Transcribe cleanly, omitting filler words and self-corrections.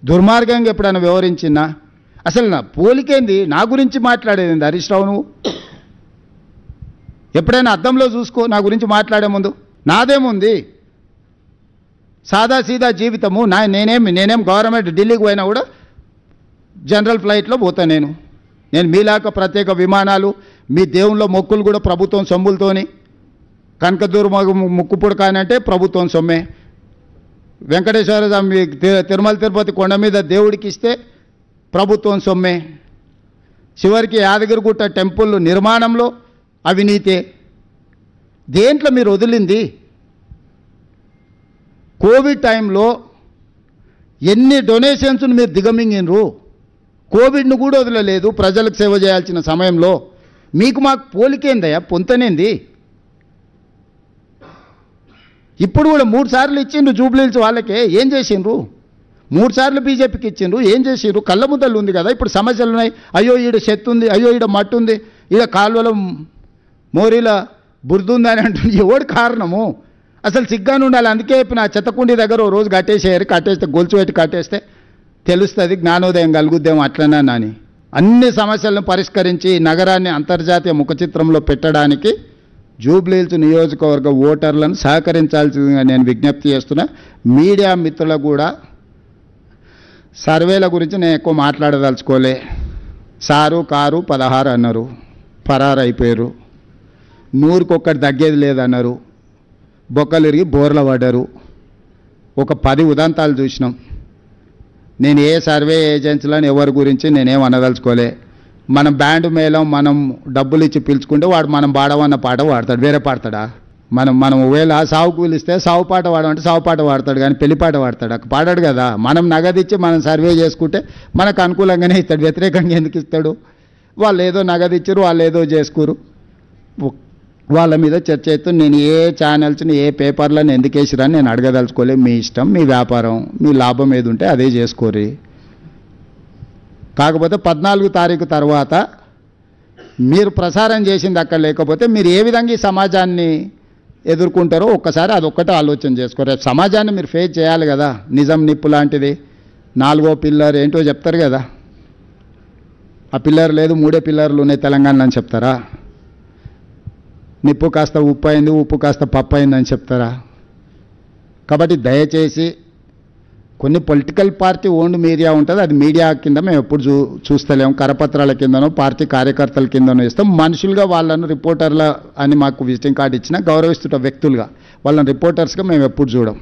దుర్మార్గంగా ఎప్పుడైనా వివరించినా? అసలు నా పోలికేంది? నా గురించి మాట్లాడేది హరీష్ రావు నువ్వు? ఎప్పుడైనా అద్దంలో చూసుకో నా గురించి మాట్లాడే ముందు. నాదేముంది, సాదాసీదా జీవితము. నేనేం గవర్నమెంట్ ఢిల్లీకి పోయినా కూడా జనరల్ ఫ్లైట్లో పోతా. నేను మీలాక ప్రత్యేక విమానాలు, మీ దేవుళ్ళ మొక్కులు కూడా ప్రభుత్వం సొమ్ములతోని. కనకదుర్గ ముక్కుపుడు కానంటే ప్రభుత్వం సొమ్మే. వెంకటేశ్వర స్వామి తిరుమల తిరుపతి కొండ మీద దేవుడికి ఇస్తే ప్రభుత్వం సొమ్మే. చివరికి యాదగిరిగుట్ట టెంపుల్ నిర్మాణంలో అవినీతే. దేంట్లో మీరు వదిలింది? కోవిడ్ టైంలో ఎన్ని డొనేషన్స్ను మీరు దిగమింగినరు. కోవిడ్ను కూడా వదలలేదు ప్రజలకు సేవ చేయాల్సిన సమయంలో. మీకు మాకు పోలికేందయ్యా, పొంతనేంది? ఇప్పుడు కూడా 3 సార్లు ఇచ్చిండ్రు జూబ్లీహిల్స్ వాళ్ళకే. ఏం చేసిండ్రు? 3 సార్లు బీజేపీకి ఇచ్చిండ్రు. ఏం చేసిండ్రు? కళ్ళ ముద్దలు ఉంది కదా, ఇప్పుడు సమస్యలు ఉన్నాయి. అయ్యో ఈడ చెత్త ఉంది, అయ్యో ఈడ మట్టు ఉంది, ఈడ కాలువల మోరీల బురదుంది అని అంటుంది. ఎవడు కారణము? అసలు సిగ్గాను ఉండాలి. అందుకే నా చెత్తకుండి దగ్గర ఓ రోజు కట్టేస్తే గొలుసు పెట్టి కట్టేస్తే తెలుస్తుంది, జ్ఞానోదయం కలుగుద్దేమో అట్లనే అని. అన్ని సమస్యలను పరిష్కరించి నగరాన్ని అంతర్జాతీయ ముఖచిత్రంలో పెట్టడానికి జూబ్లీహిల్స్ నియోజకవర్గ ఓటర్లను సహకరించాల్సిందిగా నేను విజ్ఞప్తి చేస్తున్నా. మీడియా మిత్రులకు కూడా సర్వేల గురించి నేను ఎక్కువ మాట్లాడదలుచుకోలే. సారు కారు 16 అన్నారు, పరారు అయిపోయారు. 100కి ఒక్కటి తగ్గేది లేదన్నారు, బొక్కలు ఇరిగి బోర్ల పడ్డారు. ఒక 10 ఉదంతాలు చూసినాం. నేను ఏ సర్వే ఏజెన్సీలను ఎవరి గురించి నేనేం అనదలుచుకోలే. మనం బ్యాండ్ మేళం మనం డబ్బులు ఇచ్చి పిలుచుకుంటే వాడు మనం పాడవన్న పాట పాడతాడు, వేరే పాడతాడా? మనం ఒకవేళ సావుకు పిలిస్తే సావు పాట పాడమంటే సావు పాట పాడతాడు, కానీ పెళ్లి పాట పాడతాడు? పాడాడు కదా. మనం నగదిచ్చి మనం సర్వే చేసుకుంటే మనకు అనుకూలంగానే ఇస్తాడు, వ్యతిరేకంగా ఎందుకు ఇస్తాడు? వాళ్ళు ఏదో నగదిచ్చారు, వాళ్ళు ఏదో చేసుకోరు, వాళ్ళ మీద చర్చ చేస్తూ నేను ఏ ఛానల్స్ని ఏ పేపర్లను ఎందుకు వేసిరని నేను అడగదలుచుకోలే. మీ ఇష్టం, మీ వ్యాపారం, మీ లాభం ఏది ఉంటే అదే చేసుకోరి. కాకపోతే 14 తారీఖు తర్వాత మీరు ప్రసారం చేసింది అక్కడ లేకపోతే మీరు ఏ విధంగా ఈ సమాజాన్ని ఎదుర్కొంటారో ఒక్కసారి అదొక్కటే ఆలోచన చేసుకోరు. రేపు సమాజాన్ని మీరు ఫేస్ చేయాలి కదా. నిజం నిప్పు లాంటిది 4వ పిల్లర్ ఏంటో చెప్తారు కదా. ఆ పిల్లర్ లేదు, 3 పిల్లర్లు ఉన్నాయి తెలంగాణలో అని చెప్తారా? నిప్పు కాస్త ఉప్పు అయింది, ఉప్పు కాస్త పప్పు అయిందని చెప్తారా? కాబట్టి దయచేసి కొన్ని పొలిటికల్ పార్టీ ఓన్డ్ మీడియా ఉంటుంది, అది మీడియా కింద మేము ఎప్పుడు చూస్తలేము. కరపత్రాల కిందనో పార్టీ కార్యకర్తల కిందనో ఇస్తాం. మనుషులుగా వాళ్ళను రిపోర్టర్ల అని మాకు విజిటింగ్ కార్డు ఇచ్చినా గౌరవిస్తున్న వ్యక్తులుగా వాళ్ళని రిపోర్టర్స్గా మేము ఎప్పుడు చూడం.